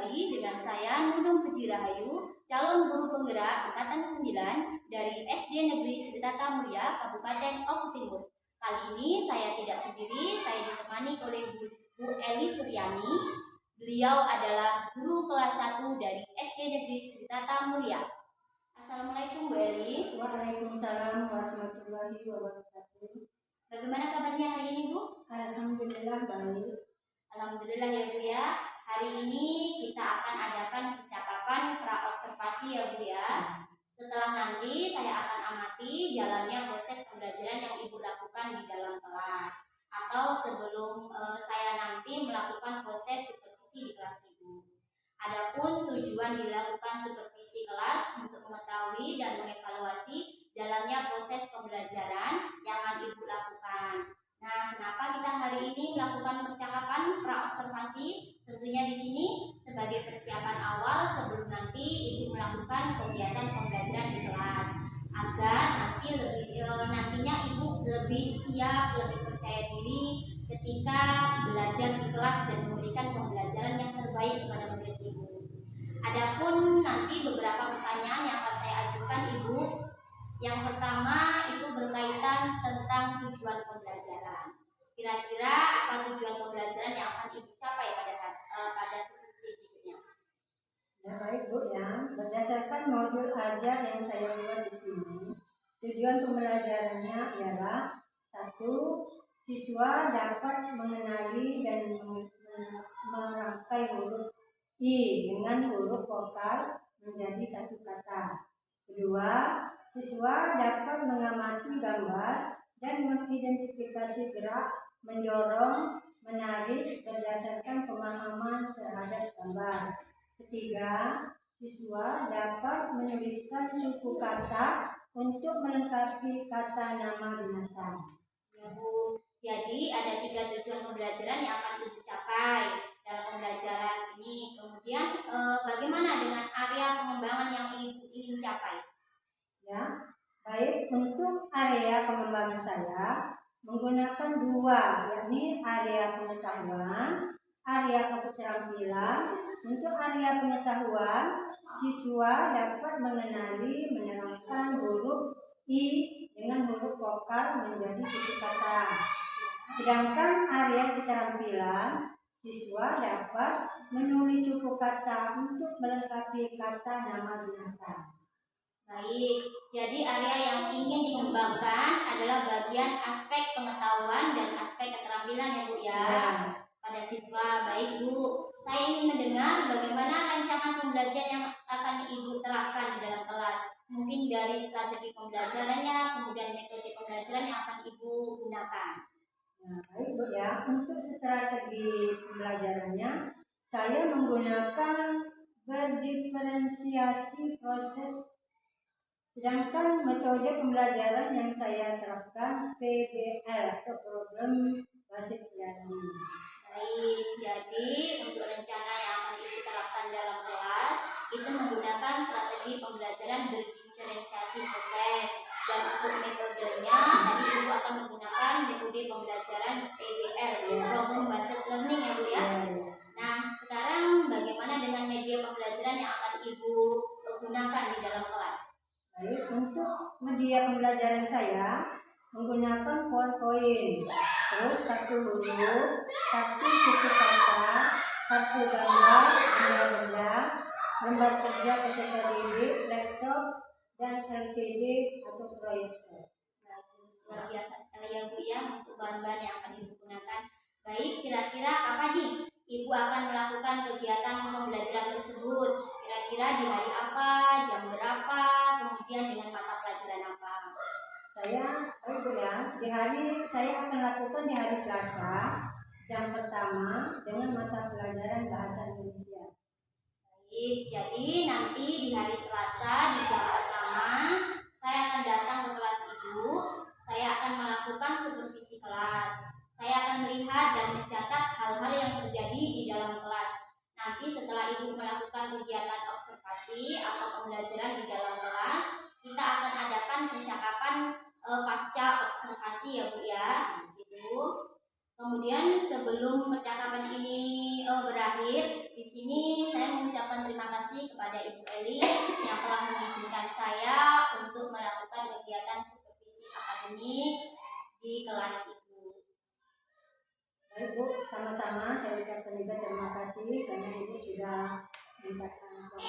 kembali dengan saya Nunung Puji Rahayu, calon guru penggerak angkatan 9 dari SD Negeri Sri Tata Mulia, Kabupaten Oku Timur. Kali ini saya tidak sendiri, saya ditemani oleh Bu Eli Suryani. Beliau adalah guru kelas 1 dari SD Negeri Sri Tata Mulia. Assalamualaikum Bu Eli. Waalaikumsalam warahmatullahi wabarakatuh. Bagaimana kabarnya hari ini Bu? Alhamdulillah baik. Alhamdulillah ya Bu ya. Hari ini kita akan adakan percakapan pra-observasi ya Bu ya. Setelah nanti saya akan amati jalannya proses pembelajaran yang Ibu lakukan di dalam kelas. Atau sebelum saya nanti melakukan proses supervisi di kelas Ibu. Adapun tujuan dilakukan supervisi kelas untuk mengetahui dan mengevaluasi jalannya proses pembelajaran yang akan Ibu lakukan. Nah, kenapa kita hari ini melakukan percakapan pra-observasi? Tentunya di sini sebagai persiapan awal sebelum nanti Ibu melakukan kegiatan pembelajaran di kelas, agar nantinya Ibu lebih siap, lebih percaya diri ketika belajar di kelas dan memberikan pembelajaran yang terbaik kepada murid Ibu. Adapun nanti beberapa pertanyaan yang akan saya ajukan Ibu. Yang pertama itu berkaitan tentang tujuan pembelajaran. Kira-kira apa tujuan pembelajaran yang akan Ibu capai pada supervisi berikutnya? Ya baik Bu ya, berdasarkan modul ajar yang saya buat di sini, tujuan pembelajarannya ialah 1. Siswa dapat mengenali dan merangkai huruf I dengan huruf vokal menjadi satu kata. 2. Siswa dapat mengamati gambar dan mengidentifikasi gerak, mendorong, menarik berdasarkan pemahaman terhadap gambar. 3. Siswa dapat menuliskan suku kata untuk melengkapi kata nama binatang. Ya Bu, jadi ada 3 tujuan pembelajaran yang akan Ibu capai dalam pembelajaran ini. Kemudian bagaimana dengan area pengembangan yang Ibu ingin capai? Ya, baik, untuk area pengembangan saya menggunakan 2, yakni area pengetahuan, area keterampilan. Untuk area pengetahuan, siswa dapat mengenali, menerangkan huruf I dengan huruf vokal menjadi suku kata. Sedangkan area keterampilan, siswa dapat menulis suku kata untuk melengkapi kata nama binatang. Baik, jadi area yang ingin dikembangkan adalah bagian aspek pengetahuan dan aspek keterampilan ya Bu ya. Pada siswa. Baik Bu, saya ingin mendengar bagaimana rancangan pembelajaran yang akan Ibu terapkan di dalam kelas. Mungkin dari strategi pembelajarannya, kemudian metode pembelajaran yang akan Ibu gunakan. Nah, baik Bu ya, untuk strategi pembelajarannya saya menggunakan berdiferensiasi proses. Sedangkan metode pembelajaran yang saya terapkan PBL atau Problem Based Learning. Baik, jadi untuk rencana yang akan Ibu terapkan dalam kelas itu menggunakan strategi pembelajaran berdiferensiasi proses, dan untuk metodenya tadi Ibu akan menggunakan metode pembelajaran PBL, Problem Based Learning ya Bu ya. Nah, sekarang bagaimana dengan media pembelajaran yang akan Ibu gunakan di dalam kelas? Baik, untuk media pembelajaran saya menggunakan PowerPoint, terus kartu huruf, kartu suku kata, kartu gambar, benda-benda, lembar kerja peserta didik, laptop, dan LCD atau proyektor. Luar biasa sekali ya Bu ya untuk bahan-bahan yang akan Ibu gunakan. Baik, kira-kira apa nih Ibu akan melakukan kegiatan pembelajaran tersebut? Kira-kira di hari apa, jam berapa, kemudian dengan mata pelajaran apa? Saya akan lakukan di hari Selasa, jam pertama dengan mata pelajaran bahasa Indonesia. Baik, jadi nanti di hari Selasa di jam pertama saya akan datang ke kelas Ibu. Saya akan melakukan supervisi kelas. Saya akan melihat dan mencatat hal-hal yang terjadi di dalam kelas. Nanti setelah Ibu melakukan kegiatan observasi atau pembelajaran di dalam kelas, kita akan adakan percakapan pasca observasi ya Bu ya. Kemudian sebelum percakapan ini berakhir, di sini sini saya mengucapkan terima kasih kepada Ibu Eli yang telah mengizinkan saya untuk melakukan kegiatan supervisi akademik di kelas Ibu. Baik Bu, sama-sama saya ucapkan juga terima kasih karena Ibu sudah menyempatkan waktu.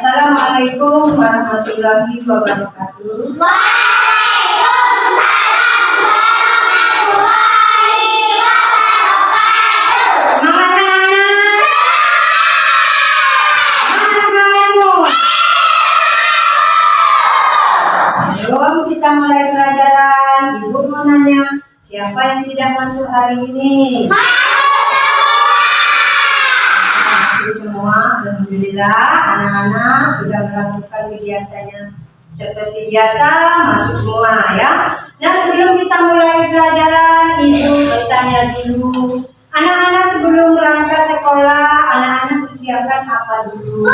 Assalamualaikum warahmatullahi wabarakatuh. Sebelum kita mulai pelajaran, Ibu mau nanya, siapa yang tidak masuk hari ini? Semua, alhamdulillah anak-anak sudah melakukan kegiatannya seperti biasa, masuk semua ya. Nah, sebelum kita mulai pelajaran, Ibu bertanya dulu, anak-anak sebelum berangkat sekolah, anak-anak persiapkan apa dulu?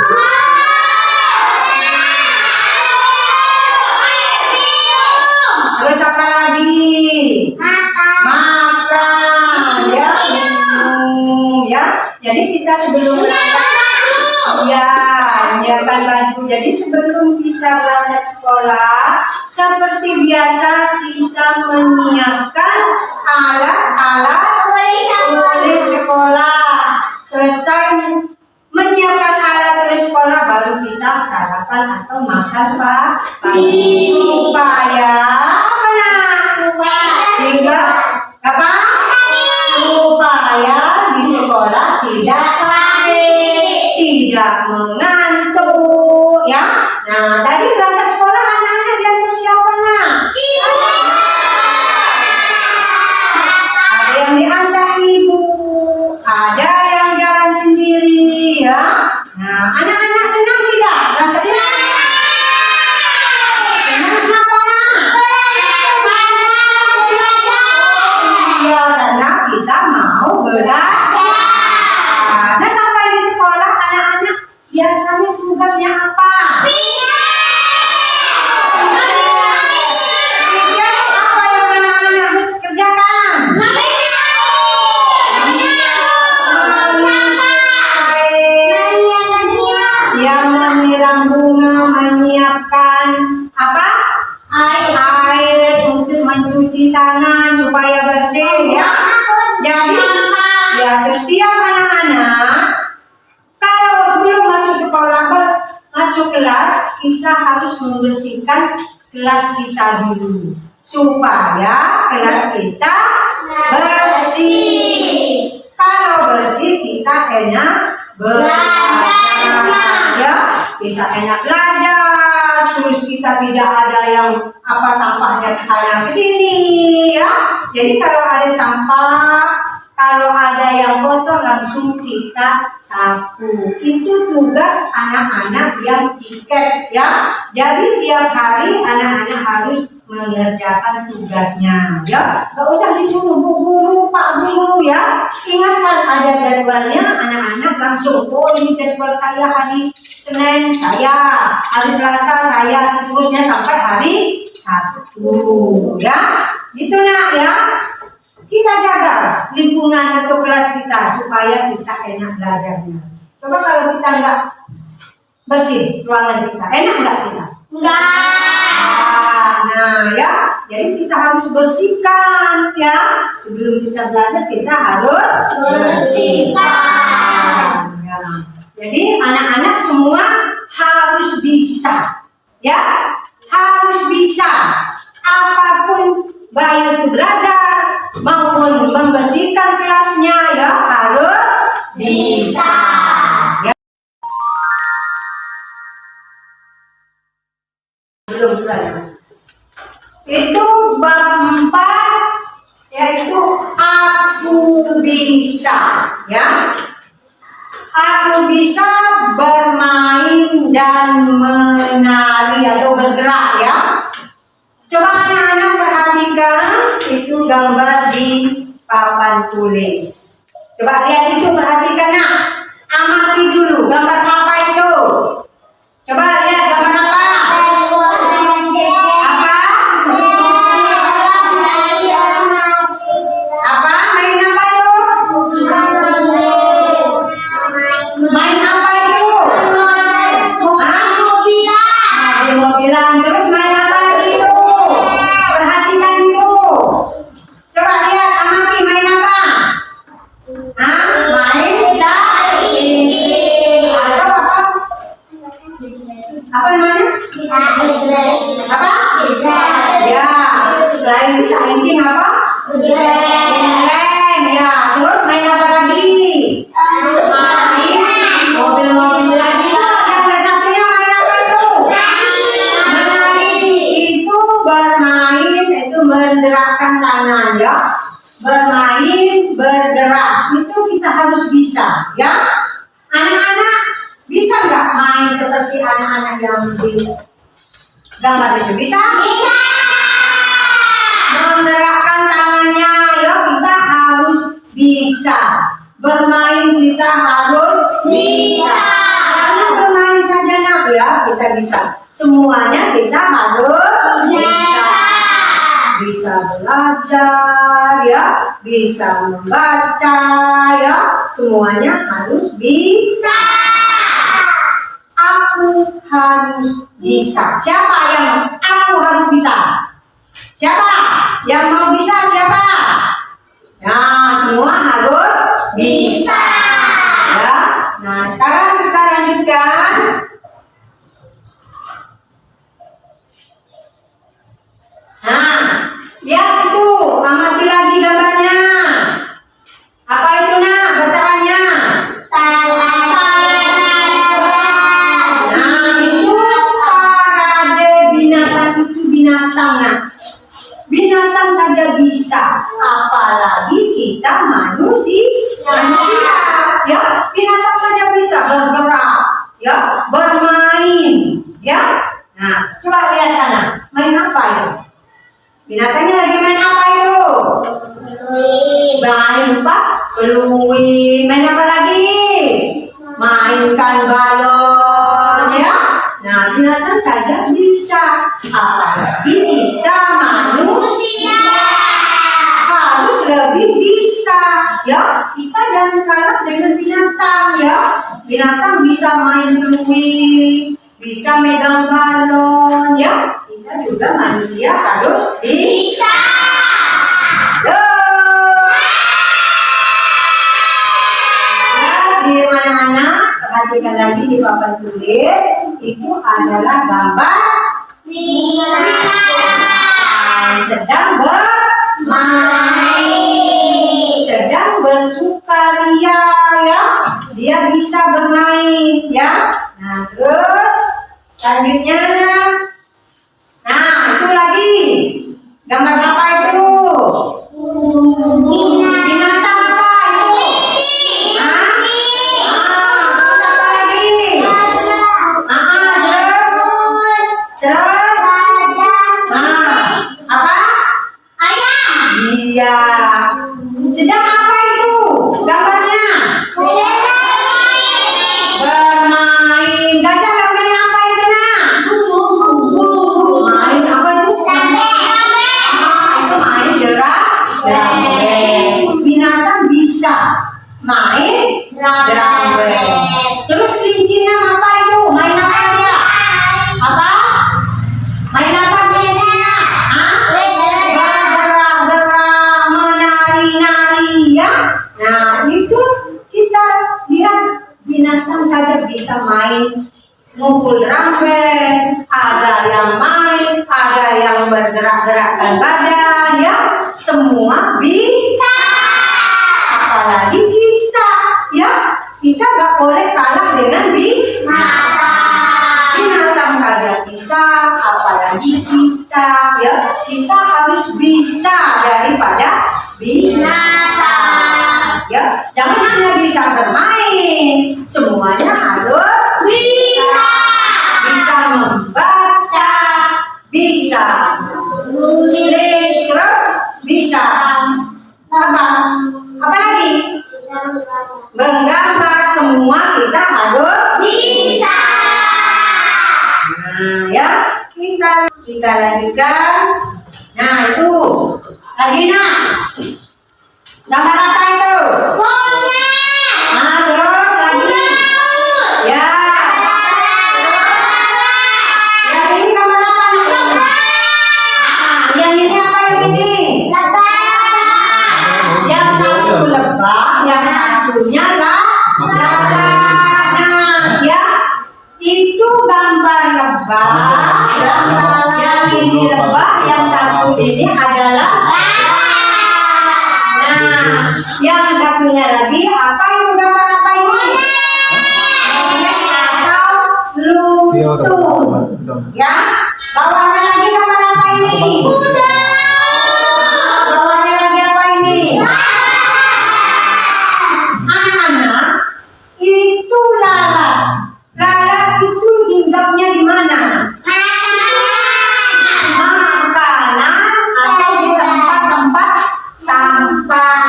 Terus apa lagi? Makan ya, minum ya. Jadi kita sebelum berangkat ya menyiapkan baju. Jadi sebelum kita berangkat sekolah, seperti biasa kita menyiapkan alat-alat tulis sekolah. Selesai menyiapkan alat tulis sekolah, baru kita sarapan atau makan pagi supaya tidak apa? Supaya di sekolah tidak sakit, tidak mengantuk ya. Nah, tadi berangkat sekolah anak-anak diantar siapa nak? Ada yang diantar ibu, ada yang jalan sendiri ya. Nah, anak-anak senang tidak berangkat sekolah? Senang kenapa nak? Iya, karena kita mau belajar. Nah, sampai di sekolah anak-anak biasanya tugasnya apa? Apa yang anak-anak kerjakan? Yang menyiram bunga, menyiapkan apa? Air untuk mencuci tangan supaya bersih ya. Jadi ya setiap anak-anak kalau sebelum masuk sekolah, masuk kelas, kita harus membersihkan kelas kita dulu supaya kelas kita bersih. kalau bersih kita enak belajar, ya bisa enak belajar. Terus kita tidak ada yang sampahnya kesana kesini, ya. Jadi kalau ada sampah, kalau ada yang kotor langsung kita sapu. Itu tugas anak-anak yang tiket, ya. Jadi tiap hari anak-anak harus mengerjakan tugasnya, ya. Gak usah disuruh Bu Guru, Pak Guru, ya. Ingatkan ada jadwalnya, anak-anak langsung, oh ini jadwal saya hari Senin, saya hari Selasa, saya seterusnya sampai hari Sabtu, ya. Gitu nak, ya. Kita jaga lingkungan atau kelas kita supaya kita enak belajarnya. Coba kalau kita nggak bersih ruangan kita, enak nggak kita? Enggak. Nah, ya, jadi kita harus bersihkan, ya. Sebelum kita belajar kita harus bersihkan. Ya. Jadi anak-anak semua harus bisa, ya, harus bisa. Apapun baik itu belajar maupun membersihkan kelasnya, ya harus bisa. Ya. Belum belajar. Itu bab 4, yaitu aku bisa, ya. Aku bisa bermain dan menari atau bergerak, ya. Coba anak-anak perhatikan itu gambar di papan tulis. Coba lihat itu, perhatikan nak. Amati dulu gambar apa itu. Coba lihat gambar apa? Apa? Main apa itu? Main apa itu? Mobilan. Terus main apa lagi itu? Perhatikan itu. Coba lihat, amati main apa? Main cari. Atau apa? Apa namanya? Apa? Ya. Selain sainting apa? Gereng. Ya. Terus main apa lagi? Main mobil-mobil lagi. Yang satunya main apa itu? Menari. Itu bermain, itu menggerakkan tangan, ya. Bermain, bergerak, itu kita harus bisa, ya. Anak-anak bisa nggak main seperti anak-anak yang di gambar itu? Bisa? Bisa. Menggerakkan tangannya, ya kita harus bisa. Bermain kita harus bisa. Jangan bermain saja nak, ya kita bisa. Semuanya kita harus bisa. Bisa belajar, ya, bisa membaca, ya, semuanya harus bisa. Aku harus bisa. Siapa yang aku harus bisa? Siapa yang mau bisa? Siapa? Nah, semua harus bisa. Ya. Nah, sekarang kita lanjutkan. Nah, lihat itu, amati lagi gambarnya. Apa itu nak bacaannya? Nah, itu parade binatang, itu binatang nak. Binatang saja bisa, apalagi kita manusia. Ya, binatang saja bisa bergerak, ya, bermain, ya. Nah, coba lihat sana, main apa itu? Binatangnya lagi main apa itu? Main apa? Peluit. Main apa lagi? Mainkan balon, ya. Nah, binatang saja bisa, apalagi kita manusia harus lebih bisa, ya. Kita jangan kalah dengan binatang, ya. Binatang bisa main peluit, bisa megang balon, ya. Kita juga manusia harus bisa. Jadi mana-mana perhatikan lagi di papan tulis, itu adalah gambar binatang sedang bermain, sedang bersukaria. ya. Nah, terus selanjutnya, nah itu lagi gambar apa itu? Binatang apa itu? Hah? Terus apa lagi? Terus apa? Iya. Sedang apa itu gambarnya? Bermain. Gajah bermain apa itu nak? Main apa itu? Itu main drum. Binatang bisa main drum. Terus kelincinya apa itu? Main apa dia? Apa? Main apa kelincinya? Bergerak-gerak, menari-nari ya. Nah itu kita lihat binatang saja bisa main ngumpul drum band, ada yang main, ada yang bergerak-gerakkan badan ya, semua bisa. Apalagi kita ya, kita gak boleh kalah dengan binatang saja bisa, apalagi kita ya, kita harus bisa daripada binatang ya. Jangan hanya bisa bermain, semuanya harus bisa membaca, bisa menulis, terus bisa apa lagi? Menggambar, semua kita harus bisa. Nah ya, kita lanjutkan. Nah itu lagi nak, gambar apa itu? Nah terus lagi ya. Yang ini gambar apa nak? Yang ini apa yang ini? Yang satu lebah, yang satunya lalat. Nah ya, itu gambar lebah. Yang ini lebah, yang satu ini adalah nah, yang satunya lagi apa itu gambar apa ini? Monyet atau lutung. Ya, bawahnya lagi gambar apa ini? Bawahnya lagi apa ini? Anak-anak, itu lalat. Lalat itu hinggapnya di mana? Makanan atau di tempat-tempat sampah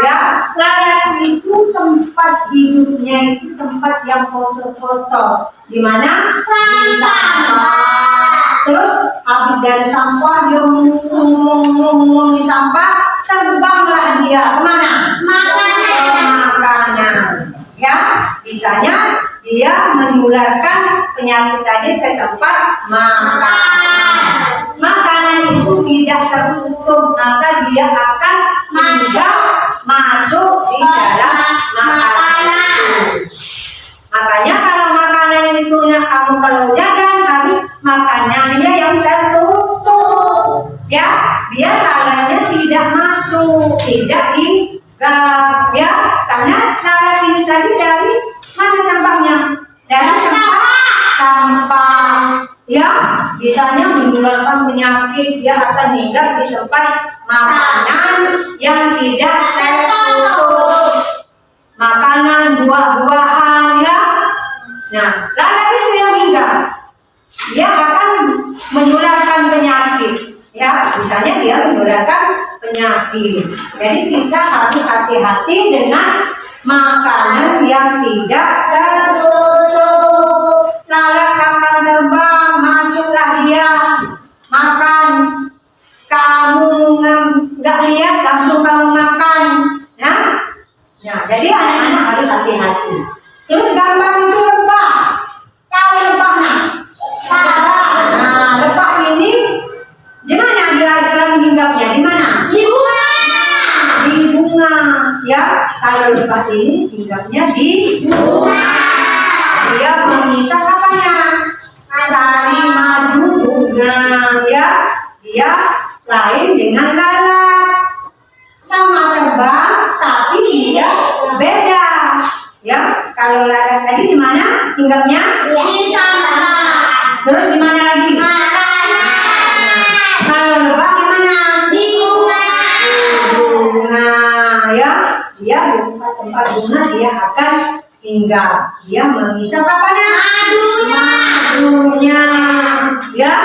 ya. Lalat itu tempat hidupnya itu tempat yang kotor-kotor. Di mana? Di sampah. Terus habis dari sampah dia ngomong di sampah, terbanglah dia kemana? Makanan ya. Bisanya dia menularkan penyakit tadi ke tempat makan. Makanan itu tidak tertutup, maka dia akan juga masuk di dalam makanan itu. Makanya kalau makanan itu kamu kalau jajan harus makanannya yang tertutup ya, biar lalatnya tidak masuk, tidak hinggap ya. Karena lalat ini tadi dari mana tempatnya? Dari sampah ya, bisanya menularkan penyakit, dia akan hinggap di tempat makanan yang tidak tertutup, makanan buah-buahan ya. Nah, lalat itu yang hinggap, dia akan menularkan penyakit ya, misalnya dia menularkan penyakit. Jadi kita harus hati-hati dengan makanan yang tidak tertutup. Lalat akan terbang, masuklah dia makan, kamu nggak lihat langsung kamu makan ya. Nah jadi anak-anak harus hati-hati. Terus gambar itu lebah, tahu lebahnya? Nah lebah ini di mana dia selalu hinggapnya? Di mana? Di bunga ya. Kalau lebah ini hinggapnya di bunga. Dia mengisap apanya? Sari madu bunga ya. Dia lain dengan lalat, sama terbang tapi dia beda ya. Kalau lalat tadi di mana hinggapnya? Di sampah. Terus di mana lagi? Kalau lebah di mana? Di bunga. Bunga, ya. Dia di tempat bunga dia akan hinggap. Dia menghisap apanya? Madunya. Ya.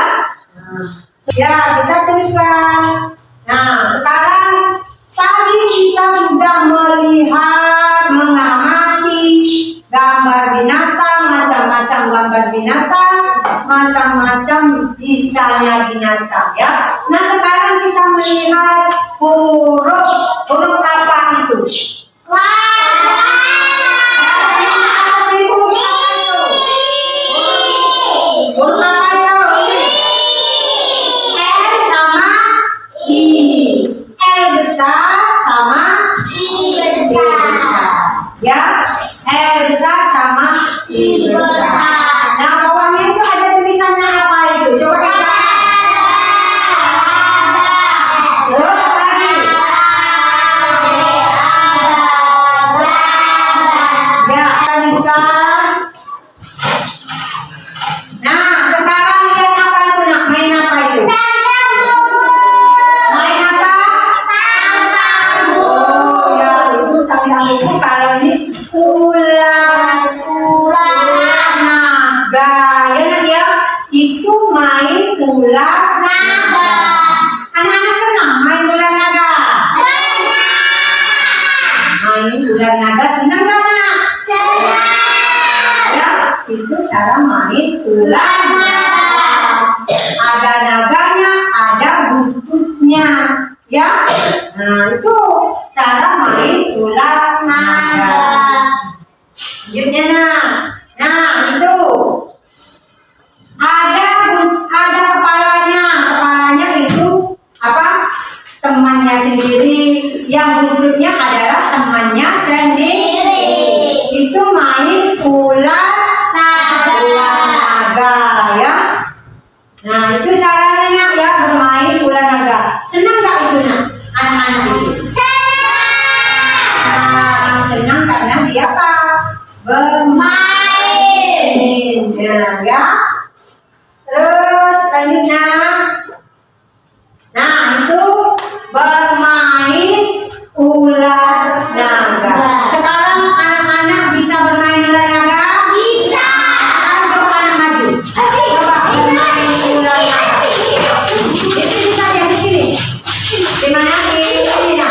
Ya, kita teruskan. Nah, sekarang tadi kita sudah melihat, mengamati gambar binatang, macam-macam gambar binatang, macam-macam bisanya binatang, ya. Nah, sekarang kita melihat huruf. Huruf apa itu? Ya, L besar sama I besar. Nah, bawahnya itu ada tulisannya apa itu? Coba kita. Terus apa lagi? Ya, lanjutkan. Nah, sekarang lihat apa itu? Nak main apa itu? Main apa? Oh, ya itu tanggung itu kalau ini ular naga, ya nak ya, itu main ular naga. Anak-anak pernah main ular naga? Main ular naga senang gak nak? Ya, itu cara main ular naga. Ada naganya, ada bututnya, ya. Nah, itu cara main ular naga. Lanjutnya nah itu ada kepalanya itu apa? Temannya sendiri, yang bututnya adalah temannya sendiri. Itu main ular naga, ya. Nah, itu caranya ya bermain ular naga. Senang nggak itu nak? Anak-anak itu? Senang karena dia apa? Bermain, ya. Terus lanjutnya, nah itu bermain ular naga. Sekarang anak-anak bisa bermain ular naga? Bisa. Sekarang coba anak maju. Coba bermain ular naga. Di sini saja, di sini. Di mana? Di sini nak.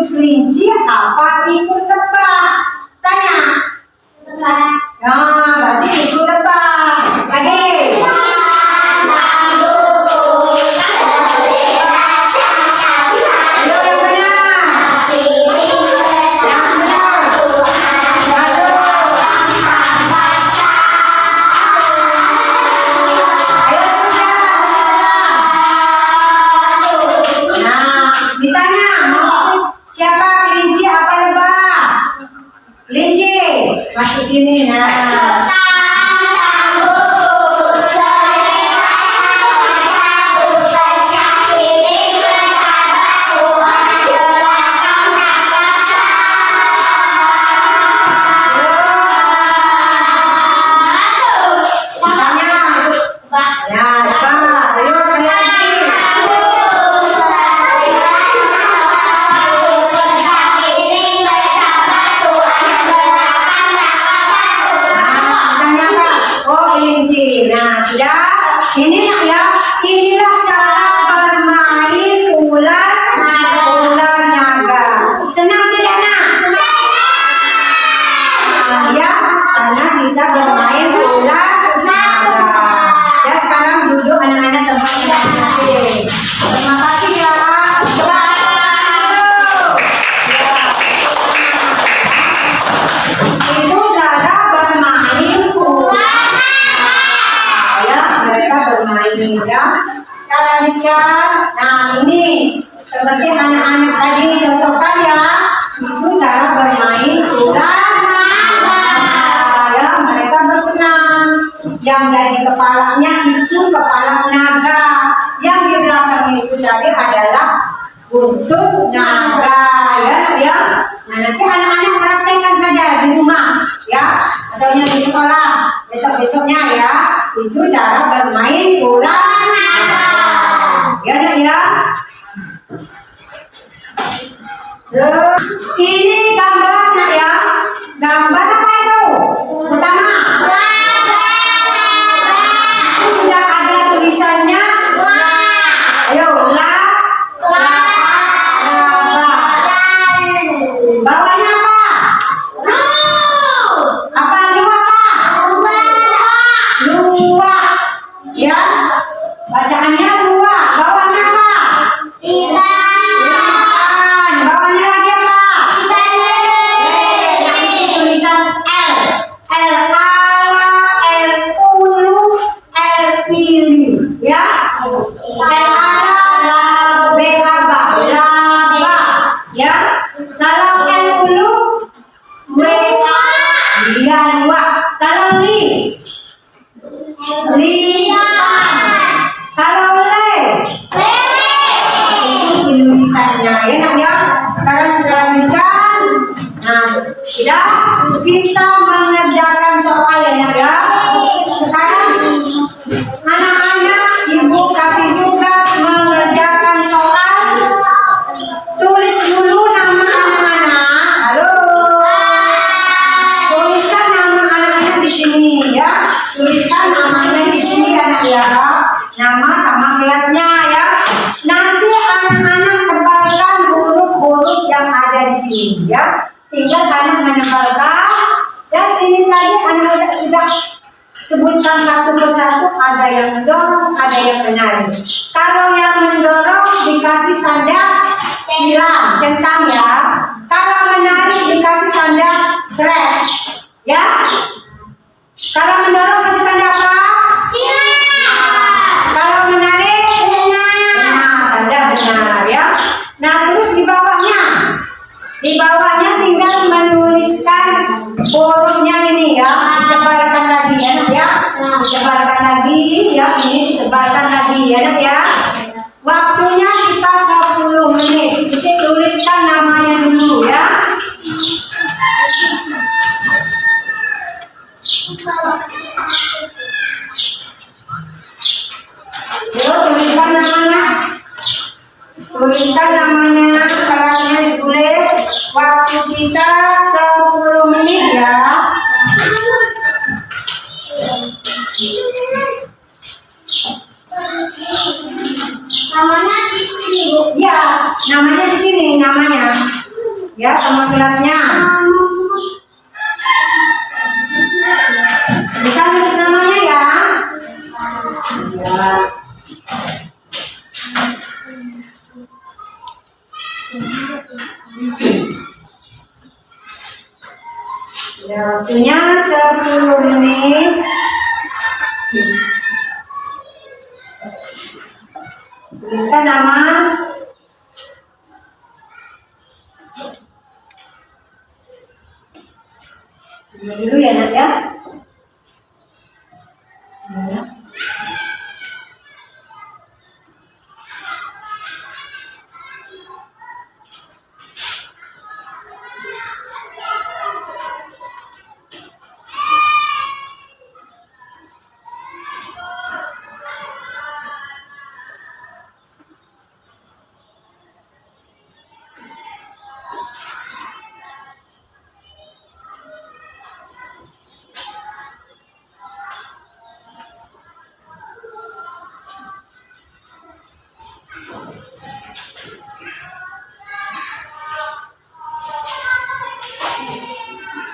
Kelinci apa ikut tebak? Tanya. Nah, berarti ikut tebak. Lagi. Masuk sini, nah. Nah, sudah. Ini nak ya. Inilah cara bermain ular naga. Senang tidak nak? Nah, ya, karena kita bermain ular naga. Ya, sekarang duduk anak-anak tempatnya masing-masing. Terima kasih ya. Itu cara bermain ular. Ya, mereka lanjutkan. Nah ini seperti anak-anak tadi contohkan ya, itu cara bermain ular naga. Ya, mereka bersenang. Yang dari kepalanya itu kepala naga, yang di belakangnya itu tadi adalah buntut naga. Ya. Nah nanti anak-anak praktekkan saja di rumah ya, ataunya di sekolah besok-besoknya ya, itu cara bermain ular naga. Ya nak ya. Ini gambar nak ya. Gambar apa itu? Pertama. Itu sudah ada tulisannya. Ayo la. Bawahnya apa? Apa lu apa? Luwa. Ya. Bacaannya luwa. Bawahnya apa? Ikan. Bawahnya lagi apa? Yang itu tulisan L. L ala, L ulu, L pilih. Ya. L ala, B aba, laba. Ya. Kalau L ulu, W dia dua. Kalau li, lipan. Kalau le, itu tulisannya ya nak ya. Sekarang sudah lanjutkan. Nah sudah kita mengerjakan soal ya nak ya. Sekarang anak-anak ibu kasih tugas mengerjakan soal. Tulis dulu nama anak-anak. Halo. Tuliskan nama anak-anak di sini ya. Tuliskan namanya di sini anak ya. Nama sama kelasnya ya. Nanti anak-anak tebalkan huruf-huruf yang ada di sini ya. Tinggal anak menebalkan. Dan ini tadi anak sudah sebutkan satu persatu. Ada yang mendorong, ada yang menarik. Kalau yang mendorong dikasih tanda silang, centang ya. Kalau menarik dikasih tanda seret ya. Kalau mendorong kasih tanda apa? Kalau menarik benar, tanda benar ya. Nah terus di bawahnya tinggal menuliskan hurufnya ini ya. Ditebalkan lagi ya nak ya. Ditebalkan lagi ya, ini ditebalkan lagi ya nak ya. Waktunya kita 10 menit. Tuliskan namanya dulu ya. Yuk tuliskan namanya. Tuliskan namanya, kelasnya ditulis. Waktu kita 10 menit ya. Namanya di sini, Bu. Ya, namanya di sini namanya. Ya, sama kelasnya. Bisa tulis namanya ya. Ya. Ya, waktunya 10 menit. Tuliskan nama. Ini dulu ya nak ya. Ya.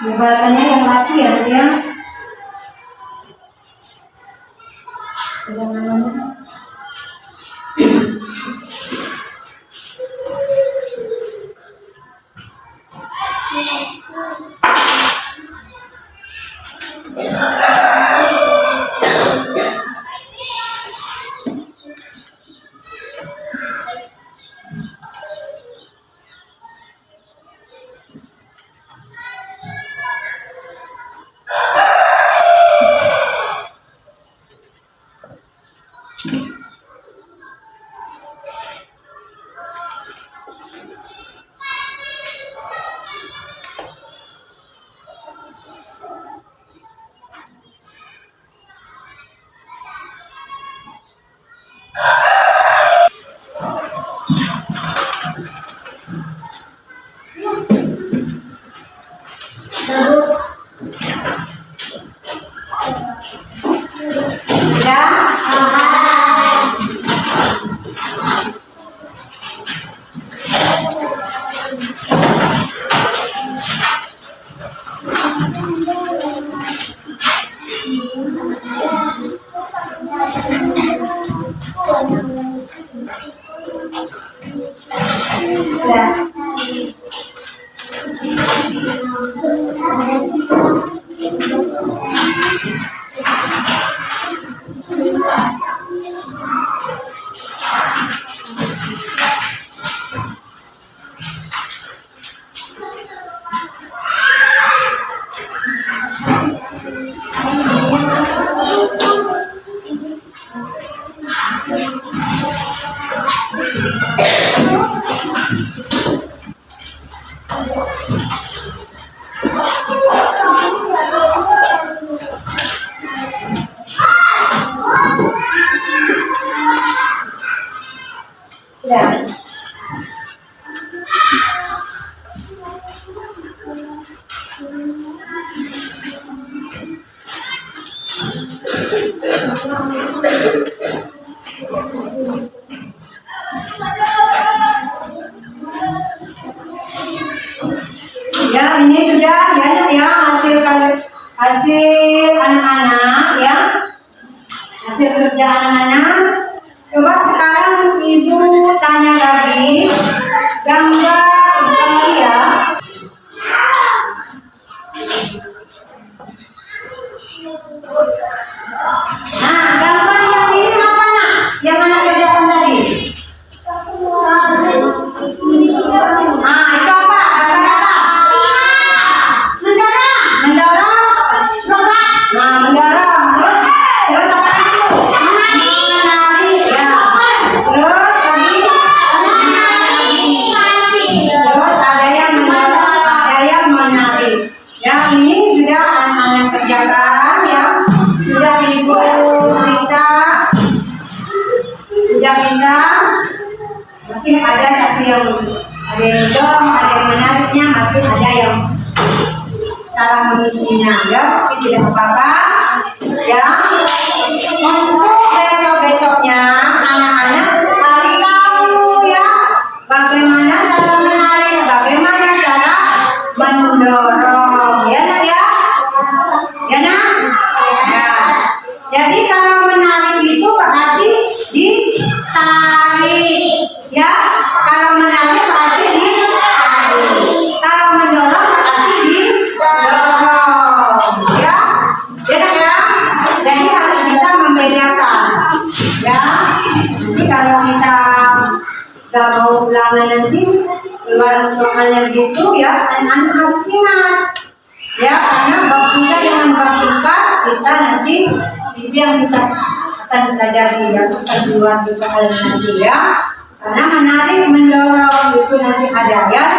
Jembatannya yang mati ya dia. Ya. Ya, ini sudah ya Nak, ya hasil anak-anak ya. Hasil kerja anak-anak. Coba sekarang Ibu tanya lagi gambar ini ya. Nah, gambar yang ini apa Nak? Yang Anak kerjakan tadi? Nah, itu apa? Gambar apa? Mendarat. Nah, mendarat. Terus apa itu? Menari. Ya. Terus tadi terus ada yang mendarat, ada yang menari. Ya, ini sudah anak-anak kerjakan ya. Sudah Ibu periksa. Sudah bisa. Masih ada tapi yang ada yang dorong, ada yang menariknya, masih ada yang salah mengisinya ya, tapi tidak apa-apa ya. Untuk besok-besoknya anak-anak harus tahu ya bagaimana cara menarik, bagaimana cara mendorong ya Nak ya. Ya Nak ya. Jadi kalau menarik itu berarti ditarik ya. Kalau menarik berarti ditarik. Kalau mendorong berarti didorong ya. Ya Nak ya. Jadi harus bisa membedakan ya. Nanti kalau kita nggak mau ulangan nanti keluar soalnya gitu ya, anak-anak harus ingat ya, karena bab 3 dengan bab 4 kita nanti itu yang kita akan pelajari ya, kita keluar di soal nanti ya. Karena menarik mendorong itu nanti ada ya.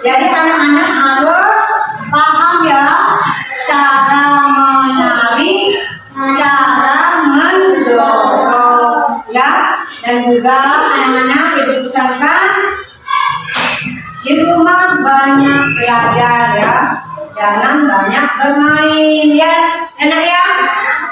Jadi anak-anak harus paham ya cara menarik, cara mendorong ya. Dan juga anak-anak Ibu pesankan di rumah banyak belajar ya, jangan banyak bermain ya Anak ya.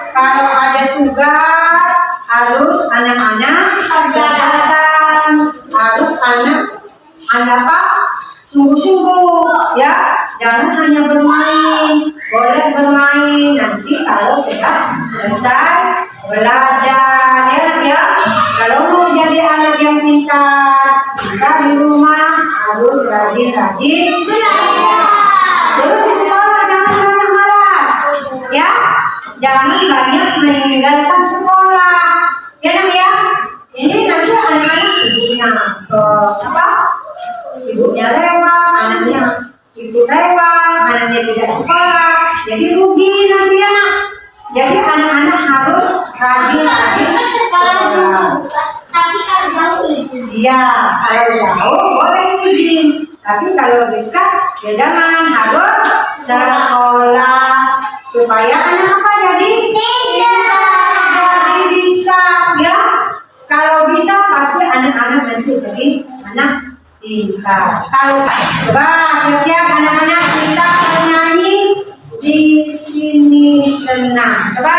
Kalau ada tugas harus anak-anak kerjakan, harus anak apa sungguh-sungguh ya, jangan hanya bermain. Boleh bermain nanti kalau sudah selesai belajar ya Nak ya. Kalau mau jadi anak yang pintar, kita di rumah harus rajin-rajin belajar. Terus di sekolah jangan banyak malas ya, jangan banyak meninggalkan sekolah ya Nak ya. Ini nanti anak-anak ibunya ibunya rewel, anaknya ibu rewel, anaknya tidak sekolah, jadi rugi nanti ya Nak. Jadi anak-anak harus rajin-rajin sekolah. Tapi kalau jauh izin. Iya, kalau jauh boleh izin. Tapi kalau dekat ya jangan, harus sekolah supaya anak apa jadi jadi bisa ya. Kalau bisa pasti anak-anak nanti jadi anak pintar. Kalau coba siap-siap anak-anak kita nyanyi di sini senang. Coba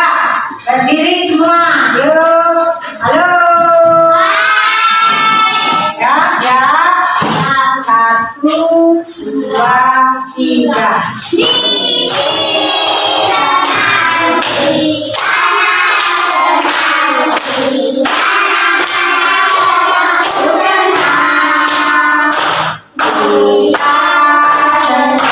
berdiri semua. Yuk. Halo. Ya, siap. 1, 2, 3. Di sini senang, di sana senang, di mana senang, kita senang.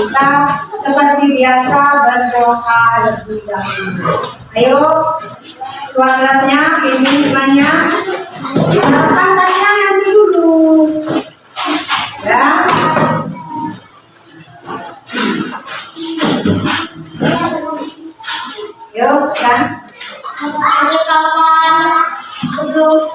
kita seperti biasa berdoa lebih dahulu. Ayo, tuan kelasnya, ini temannya, angkat tangan dulu, ya. Yuk, kan? Ada kawan untuk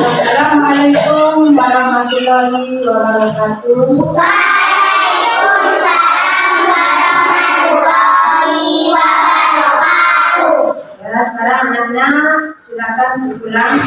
Assalamualaikum warahmatullahi wabarakatuh. Waalaikumsalam warahmatullahi wabarakatuh. Ya, sekarang anak-anak silakan pulang.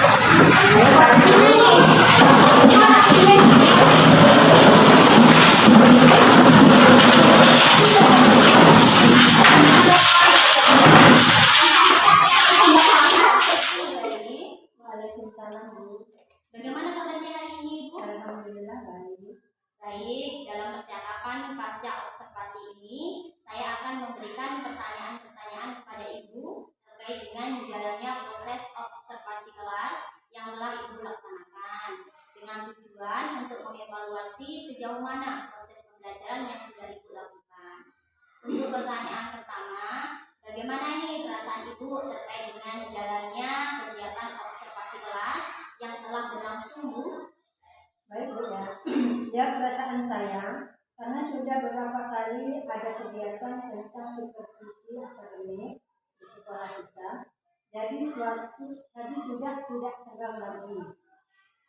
Waalaikumsalam, Bu. Bagaimana kabarnya hari ini, Ibu? Alhamdulillah baik. Baik, dalam percakapan pasca observasi ini, saya akan memberikan pertanyaan-pertanyaan kepada Ibu terkait dengan jalannya proses observasi kelas yang telah Ibu laksanakan dengan tujuan untuk mengevaluasi sejauh mana proses pembelajaran yang sudah Ibu lakukan. Untuk pertanyaan pertama, bagaimana nih perasaan Ibu terkait dengan jalannya kegiatan observasi kelas yang telah berlangsung, Bu? Baik, Bu, ya. Ya, perasaan saya karena sudah beberapa kali ada kegiatan tentang supervisi akademik di sekolah kita, jadi sudah tidak tegang lagi.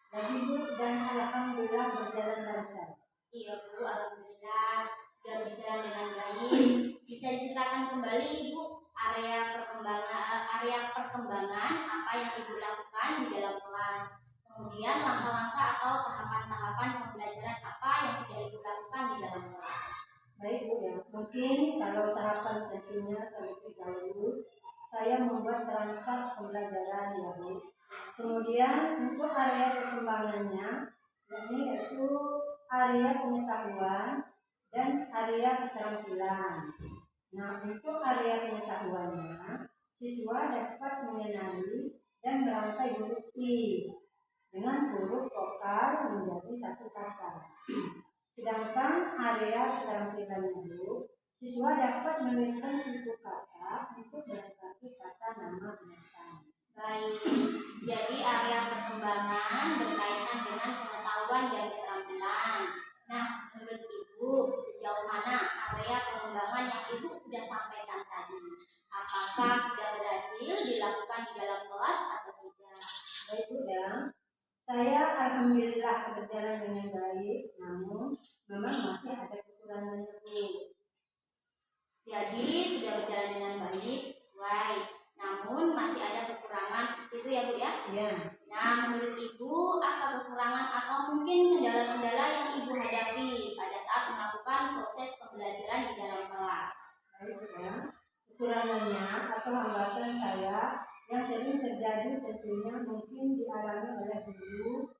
Jadi, Bu, dan alhamdulillah berjalan lancar. Iya, Bu, alhamdulillah sudah berjalan dengan baik. Bisa diceritakan kembali, Ibu, area perkembangan apa yang Ibu lakukan di dalam kelas. Kemudian langkah-langkah atau tahapan-tahapan pembelajaran apa yang sudah Ibu lakukan di dalam kelas. Baik, Bu, ya. Mungkin kalau tahapan tentunya terlebih dahulu saya membuat perangkat pembelajaran, ya, Bu. Kemudian untuk area perkembangannya, yaitu area pengetahuan dan area keterampilan. Nah, untuk area pengetahuannya, siswa dapat mengenali dan merangkai huruf I dengan huruf vokal menjadi satu kata. Sedangkan area keterampilan itu, siswa dapat menuliskan suku kata untuk melengkapi kata nama binatang. Baik, jadi area perkembangan berkaitan dengan pengetahuan dan keterampilan. Nah, menurut Ibu, sejauh mana area pengembangan yang Ibu sudah sampaikan tadi? Apakah sudah berhasil dilakukan di dalam kelas atau tidak? Baik, Bu, ya. Saya alhamdulillah berjalan dengan baik, namun memang masih ada kekurangannya, Bu. Jadi sudah berjalan dengan baik sesuai, namun masih ada kekurangan seperti itu ya, Bu, ya? Ya. Nah, menurut Ibu, apa kekurangan atau mungkin kendala-kendala yang Ibu hadapi pada saat melakukan proses pembelajaran di dalam kelas? Baik, Bu, ya. Kekurangannya atau hambatan saya yang sering terjadi tentunya mungkin dialami oleh guru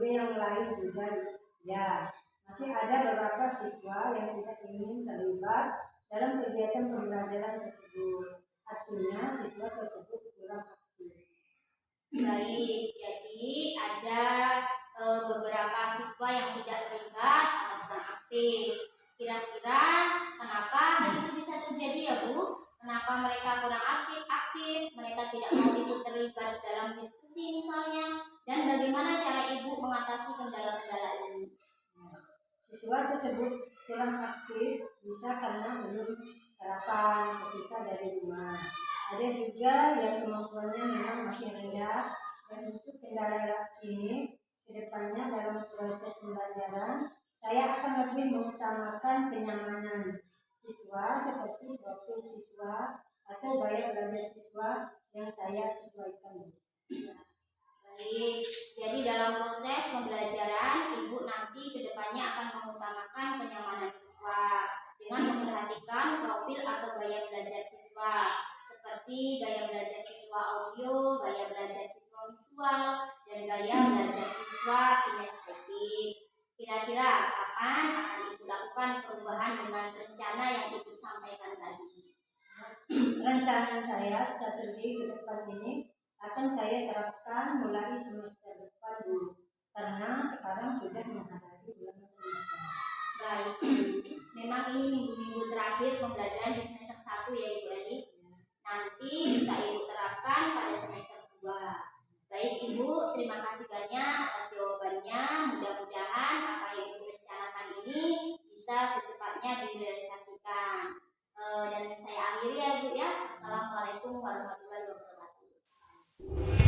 yang lain juga, ya. masih ada beberapa siswa yang tidak ingin terlibat dalam kegiatan pembelajaran tersebut. Artinya siswa tersebut kurang aktif. Baik, jadi ada beberapa siswa yang tidak terlibat atau kurang aktif. Kira-kira kenapa hal itu bisa terjadi ya Bu? Kenapa mereka kurang aktif, mereka tidak mau ikut terlibat dalam diskusi misalnya, dan bagaimana cara Ibu mengatasi kendala-kendala ini? Siswa tersebut kurang aktif bisa karena belum sarapan ketika dari rumah. Ada juga yang kemampuannya memang masih rendah, dan untuk kendala ini kedepannya dalam proses pembelajaran saya akan lebih mengutamakan kenyamanan siswa seperti profil siswa atau gaya belajar siswa yang saya sesuaikan. Baik, jadi dalam proses pembelajaran Ibu nanti kedepannya akan mengutamakan kenyamanan siswa dengan memperhatikan profil atau gaya belajar siswa seperti gaya belajar siswa audio, gaya belajar siswa visual, dan gaya belajar siswa kinestetik. Kira-kira kapan akan Ibu lakukan perubahan dengan rencana yang Ibu sampaikan tadi? Rencana saya strategi ke depan ini akan saya terapkan mulai semester depan dulu, karena sekarang sudah menghadapi bulan semester. Baik, memang ini minggu-minggu terakhir pembelajaran di semester 1 ya Ibu Eli. Nanti bisa Ibu terapkan pada semester 2. Baik Ibu, terima kasih banyak atas jawabannya. Mudah-mudahan apa yang Ibu rencanakan ini bisa secepatnya direalisasikan. Dan saya akhiri ya Bu ya. Assalamualaikum warahmatullahi wabarakatuh.